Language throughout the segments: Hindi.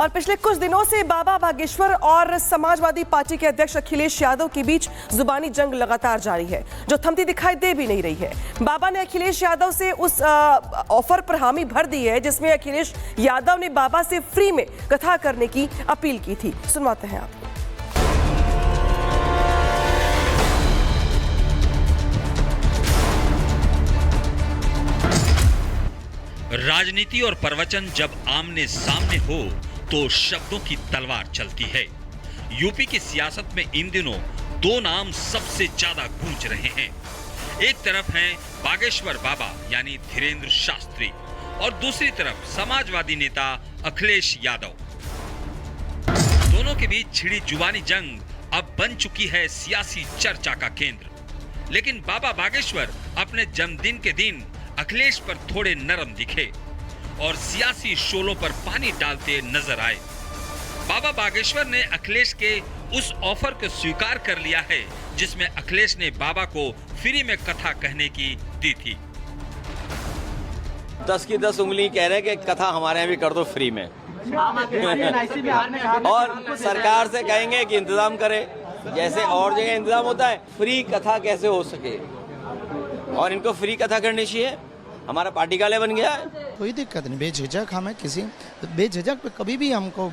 और पिछले कुछ दिनों से बाबा बागेश्वर और समाजवादी पार्टी के अध्यक्ष अखिलेश यादव के बीच जुबानी जंग लगातार जारी है, जो थमती दिखाई दे भी नहीं रही है। बाबा ने अखिलेश यादव से उस ऑफर पर हामी भर दी है जिसमें अखिलेश यादव ने बाबा से फ्री में कथा करने की अपील की थी। सुनवाते हैं आपको। राजनीति और प्रवचन जब आमने सामने हो तो शब्दों की तलवार चलती है। यूपी की सियासत में इन दिनों दो नाम सबसे ज्यादा गूंज रहे हैं। एक तरफ हैं बागेश्वर बाबा यानी धीरेन्द्र शास्त्री और दूसरी तरफ समाजवादी नेता अखिलेश यादव। दोनों के बीच छिड़ी जुबानी जंग अब बन चुकी है सियासी चर्चा का केंद्र। लेकिन बाबा बागेश्वर अपने जन्मदिन के दिन अखिलेश पर थोड़े नरम दिखे और सियासी शोलों पर पानी डालते नजर आए। बाबा बागेश्वर ने अखिलेश के उस ऑफर को स्वीकार कर लिया है जिसमें अखिलेश ने बाबा को फ्री में कथा कहने की दी थी। 10 की 10 उंगली कह रहे हैं कि कथा हमारे यहाँ भी कर दो फ्री में और सरकार से कहेंगे कि इंतजाम करे, जैसे और जगह इंतजाम होता है फ्री कथा कैसे हो सके, और इनको फ्री कथा करनी चाहिए। हमारा पार्टी कार्यालय बन गया है, कोई दिक्कत नहीं, बेझिझक हमें किसी बेझिझक पे कभी भी हमको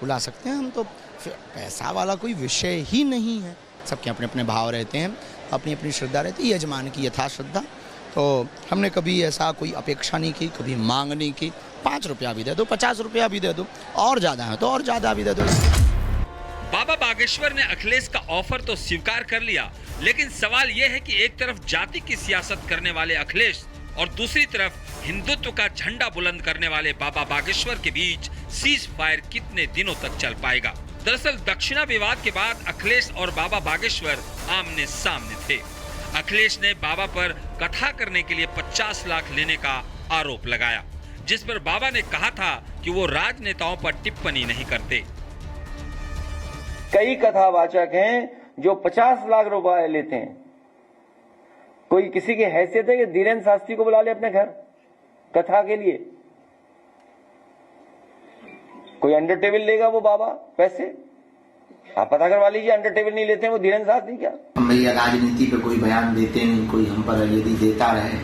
बुला सकते हैं। हम तो पैसा वाला कोई विषय ही नहीं है। सबके अपने अपने भाव रहते हैं, अपनी अपनी श्रद्धा रहती है, यजमान की यथा श्रद्धा। तो हमने कभी ऐसा कोई अपेक्षा नहीं की, कभी मांग नहीं की। 5 रुपया भी दे दो, 50 रुपया भी दे दो, और ज्यादा है तो और ज्यादा भी दे दो। बाबा बागेश्वर ने अखिलेश का ऑफर तो स्वीकार कर लिया, लेकिन सवाल यह है कि एक तरफ जाति की सियासत करने वाले अखिलेश और दूसरी तरफ हिंदुत्व का झंडा बुलंद करने वाले बाबा बागेश्वर के बीच सीज फायर कितने दिनों तक चल पाएगा। दरअसल दक्षिणा विवाद के बाद अखिलेश और बाबा बागेश्वर आमने सामने थे। अखिलेश ने बाबा पर कथा करने के लिए 50 लाख लेने का आरोप लगाया, जिस पर बाबा ने कहा था कि वो राजनेताओं पर टिप्पणी नहीं करते। कई कथावाचक हैं जो 50 लाख रुपए लेते हैं। कोई किसी की हैसियत है कि धीरेन्द्र शास्त्री को बुला ले अपने घर कथा के लिए? कोई अंडर टेबल लेगा वो बाबा पैसे? आप पता करवा लीजिए, अंडर टेबल नहीं लेते हैं वो धीरेन्द्र शास्त्री क्या? हम भैया राजनीति पे कोई बयान देते हैं, कोई हम पर यदि देता रहे,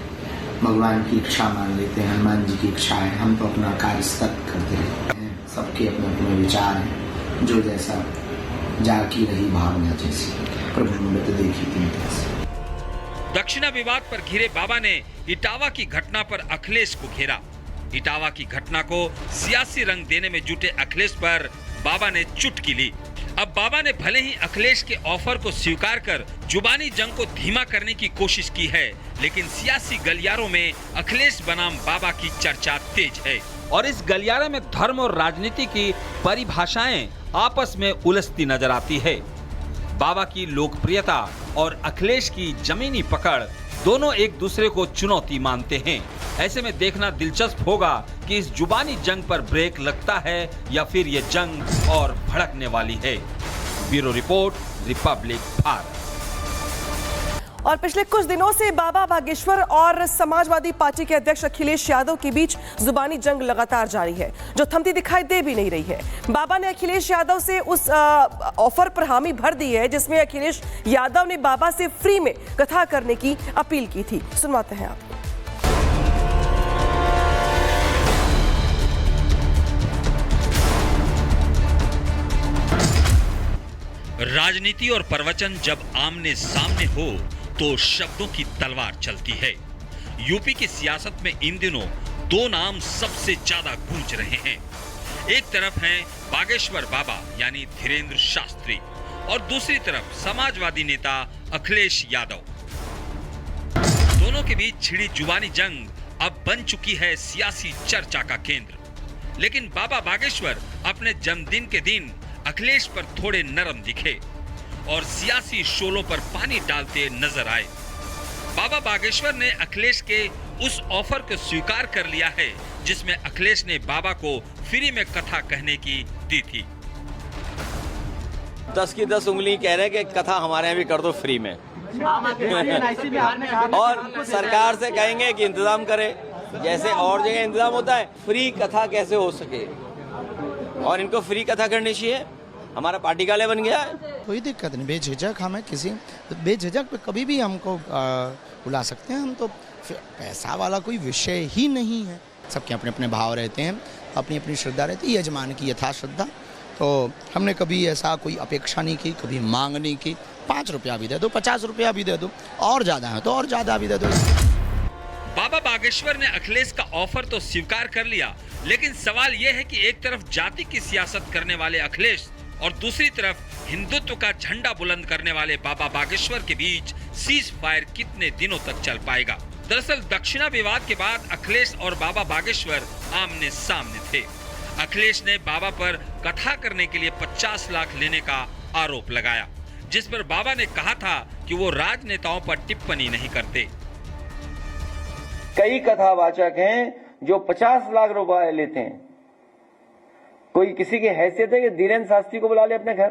भगवान की इच्छा मान लेते हैं, हनुमान जी की इच्छा है, हम तो अपना कार्य सतत करते रहते हैं। सबके अपने अपने विचार हैं, जो जैसा जाकी रही भावना जैसी प्रभु ने तो देखी थी। दक्षिणा विवाद पर घिरे बाबा ने इटावा की घटना पर अखिलेश को घेरा। इटावा की घटना को सियासी रंग देने में जुटे अखिलेश पर बाबा ने चुटकी ली। अब बाबा ने भले ही अखिलेश के ऑफर को स्वीकार कर जुबानी जंग को धीमा करने की कोशिश की है, लेकिन सियासी गलियारों में अखिलेश बनाम बाबा की चर्चा तेज है और इस गलियारे में धर्म और राजनीति की परिभाषाएं आपस में उलझती नजर आती है। बाबा की लोकप्रियता और अखिलेश की जमीनी पकड़ दोनों एक दूसरे को चुनौती मानते हैं। ऐसे में देखना दिलचस्प होगा कि इस जुबानी जंग पर ब्रेक लगता है या फिर ये जंग और भड़कने वाली है। Bureau report, Republic Bharat. और पिछले कुछ दिनों से बाबा बागेश्वर और समाजवादी पार्टी के अध्यक्ष अखिलेश यादव के बीच जुबानी जंग लगातार जारी है, जो थमती दिखाई दे भी नहीं रही है। बाबा ने अखिलेश यादव से उस ऑफर पर हामी भर दी है जिसमें अखिलेश यादव ने बाबा से फ्री में कथा करने की अपील की थी। सुनवाते हैं आपको। राजनीति और प्रवचन जब आमने सामने हो तो शब्दों की तलवार चलती है। यूपी की सियासत में इन दिनों दो नाम सबसे ज्यादा गूंज रहे हैं। एक तरफ हैं बागेश्वर बाबा यानी धीरेन्द्र शास्त्री और दूसरी तरफ समाजवादी नेता अखिलेश यादव। दोनों के बीच छिड़ी जुबानी जंग अब बन चुकी है सियासी चर्चा का केंद्र। लेकिन बाबा बागेश्वर अपने जन्मदिन के दिन अखिलेश पर थोड़े नरम दिखे और सियासी शोलों पर पानी डालते नजर आए। बाबा बागेश्वर ने अखिलेश के उस ऑफर को स्वीकार कर लिया है जिसमें अखिलेश ने बाबा को फ्री में कथा कहने की दी थी। 10 की 10 उंगली कह रहे हैं कि कथा हमारे यहाँ भी कर दो फ्री में और सरकार से कहेंगे कि इंतजाम करे, जैसे और जगह इंतजाम होता है फ्री कथा कैसे हो सके, और इनको फ्री कथा करनी चाहिए। हमारा पार्टी कार्यालय बन गया है। कोई दिक्कत नहीं, बेझिझक हमें किसी बेझिझक पे कभी भी हमको बुला सकते हैं। हम तो पैसा वाला कोई विषय ही नहीं है। सबके अपने अपने भाव रहते हैं, अपनी अपनी श्रद्धा रहती है, यजमान की यथा श्रद्धा। तो हमने कभी ऐसा कोई अपेक्षा नहीं की, कभी मांग नहीं की। 5 रुपया भी दे दो, 50 रुपया भी दे दो, और ज़्यादा है तो और ज़्यादा भी दे दो। बाबा बागेश्वर ने अखिलेश का ऑफर तो स्वीकार कर लिया, लेकिन सवाल यह है कि एक तरफ जाति की सियासत करने वाले अखिलेश और दूसरी तरफ हिंदुत्व का झंडा बुलंद करने वाले बाबा बागेश्वर के बीच सीज फायर कितने दिनों तक चल पाएगा। दरअसल दक्षिणा विवाद के बाद अखिलेश और बाबा बागेश्वर आमने सामने थे। अखिलेश ने बाबा पर कथा करने के लिए 50 लाख लेने का आरोप लगाया, जिस पर बाबा ने कहा था कि वो राजनेताओं पर टिप्पणी नहीं करते। कई कथावाचक हैं जो 50 लाख रुपए लेते हैं। कोई किसी की हैसियत है कि धीरेन्द्र शास्त्री को बुला ले अपने घर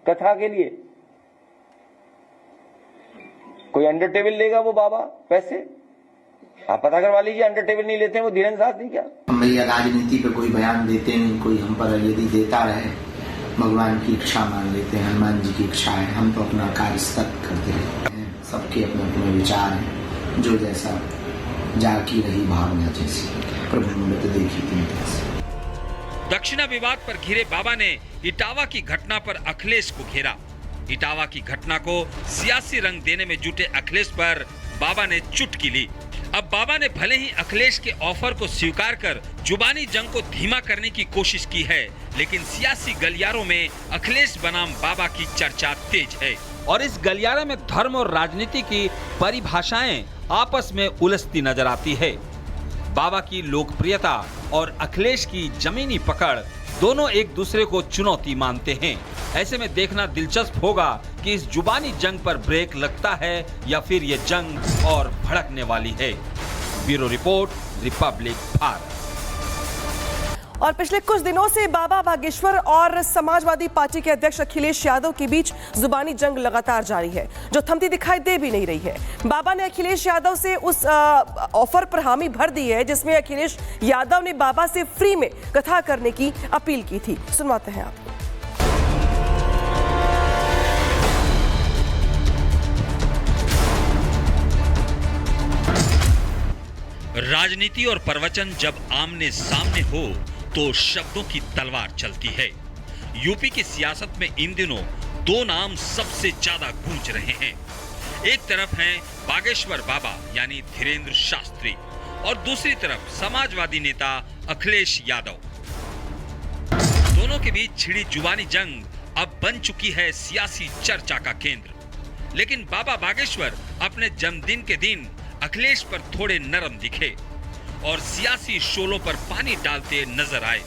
कथा के लिए? कोई अंडर टेबल लेगा वो बाबा पैसे? आप पता करवा लीजिए, अंडर टेबल नहीं लेते हैं वो धीरेन्द्र शास्त्री क्या? हम भैया राजनीति पे कोई बयान देते नहीं, कोई हम पर यदि देता रहे, भगवान की इच्छा मान लेते हैं, हनुमान जी की इच्छा है। हम तो अपना कार्य सतत करते रहते हैं। सबके अपने अपने विचार हैं, जो जैसा जाकी रही भावना जैसी प्रभु ने तो देखी तीन तरह। दक्षिणा विवाद पर घिरे बाबा ने इटावा की घटना पर अखिलेश को घेरा। इटावा की घटना को सियासी रंग देने में जुटे अखिलेश पर बाबा ने चुटकी ली। अब बाबा ने भले ही अखिलेश के ऑफर को स्वीकार कर जुबानी जंग को धीमा करने की कोशिश की है, लेकिन सियासी गलियारों में अखिलेश बनाम बाबा की चर्चा तेज है और इस गलियारे में धर्म और राजनीति की परिभाषाएं आपस में उलझती नजर आती है। बाबा की लोकप्रियता और अखिलेश की जमीनी पकड़ दोनों एक दूसरे को चुनौती मानते हैं। ऐसे में देखना दिलचस्प होगा कि इस जुबानी जंग पर ब्रेक लगता है या फिर ये जंग और भड़कने वाली है। Bureau report, Republic Bharat. और पिछले कुछ दिनों से बाबा बागेश्वर और समाजवादी पार्टी के अध्यक्ष अखिलेश यादव के बीच जुबानी जंग लगातार जारी है, जो थमती दिखाई दे भी नहीं रही है। बाबा ने अखिलेश यादव से उस ऑफर पर हामी भर दी है जिसमें अखिलेश यादव ने बाबा से फ्री में कथा करने की अपील की थी। सुनवाते हैं आपको। राजनीति और प्रवचन जब आमने सामने हो तो शब्दों की तलवार चलती है। यूपी की सियासत में इन दिनों 2 नाम सबसे ज्यादा गूंज रहे हैं। एक तरफ हैं बागेश्वर बाबा यानी धीरेन्द्र शास्त्री और दूसरी तरफ समाजवादी नेता अखिलेश यादव। दोनों के बीच छिड़ी जुबानी जंग अब बन चुकी है सियासी चर्चा का केंद्र। लेकिन बाबा बागेश्वर अपने जन्मदिन के दिन अखिलेश पर थोड़े नरम दिखे और सियासी शोलों पर पानी डालते नजर आए।